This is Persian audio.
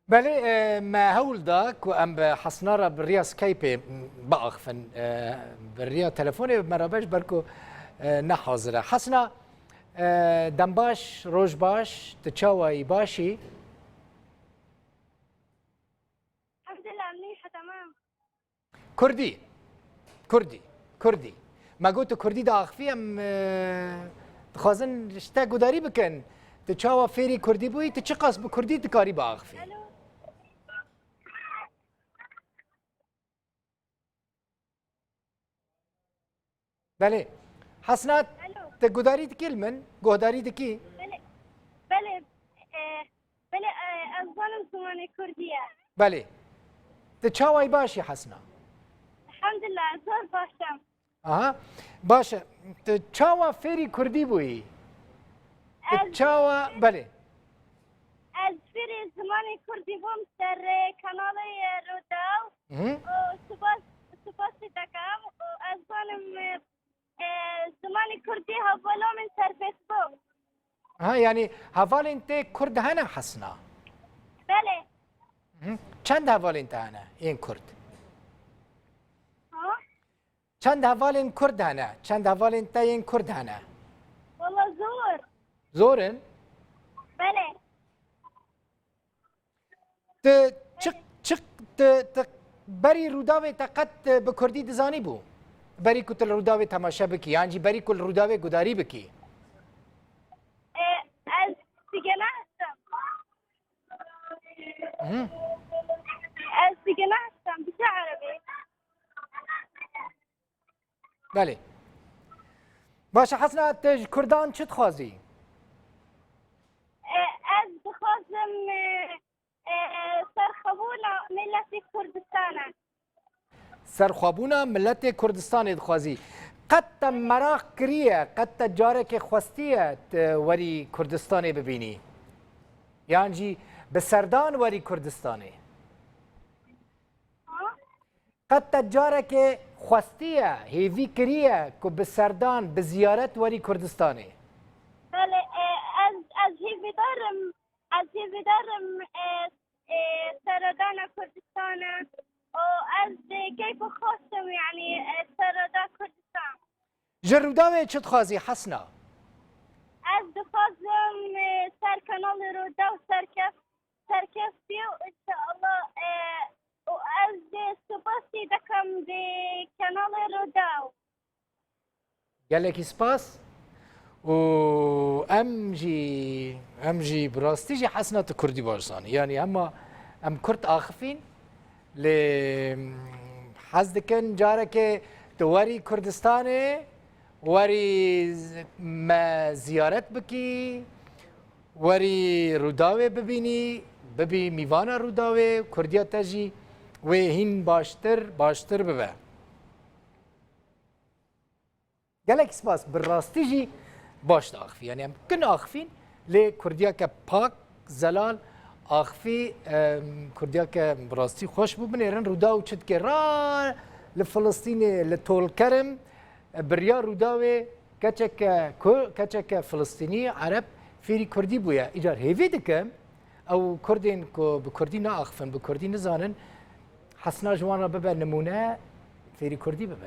بله ما هول داك و ام حسنارا بريا سكايبي باخفن بريا تلفوني مرابش بركو نحاضره حسنا دمباش روج باش تشاوي باشي الحمد لله منيحة تمام. كردي ما قلت كردي دا اخفي ام تخازن شتا قداري بكن تشاوى فيري كردي بوي تشقص بكردي تكاري باخفي الو بله حسنات الو تقداري تكيل من قداري تكي بله بله بله الظالم زماني كردية. بله تشاوي باشي حسنا الحمد لله زور باشم. اها باشا تشاوى فيري كردي بوي تشاوى بله از فيري زماني كردي بوم سر كنالي روداو و دكام و از ظالم زماني كردي هفولو من سر فيسبوك. ها يعني هفال انت كرد هنا حسنا بله چند هفال انت هنا این كرد ها چند هفال این كرد هنا چند هفال انت این كرد هنا والله زور. زورن بله ت چق ت بری روداوی تقت بکردی دزانی بو بری کتل روداوی تماشا بکی یعنی بری کل روداوی گداری بکی از دیگه نهستم. از دیگه نهستم بیشه عربی. بله باشه حسنا تج کردان چت خوازی از بخوازم سرخبونا ملت کردستانه. سرخوابونا ملت کردستان دخوازی قد مراق کریه قد جارک خوستیه وری کردستان ببینی یعنی به سردان وری کردستانه قد جارک خوستیه هیوی کریه که به سردان به زیارت وری کردستانه بله از هیوی دارم سردان کردستانه و از کیف خواستم یعنی سردان کردستان. جروداوی چت خوازی حسنا از بخوازم سر کانال رودا و سرکفتی و انشاءالله و از سپاسی دکم به کانال رودا. گلکی سپاس و امجی براستی جی حسنا کردی باشانی یعنی اما ام کرد آخفین ل حزدکن جاره که تواری کردستانه وری ما زیارت بکی وری روداوی ببینی ببی میوانا روداوی کردیا تجی و هین باشتر ببه گلک سپاس براستی جی باش آخفی یعنی هم کن آخفین لی کردیا که پاک زلال آخفی کردیا که براستی خوش ببینیرن رودا و چد که را لفلسطین لطول کرم بریا روداوی کچک فلسطینی عرب فیری کردی بویا ایجار هیوی دکم او کردین که بکردی نا آخفن بکردی نزانن حسنا جوانا ببه نمونه فیری کردی ببه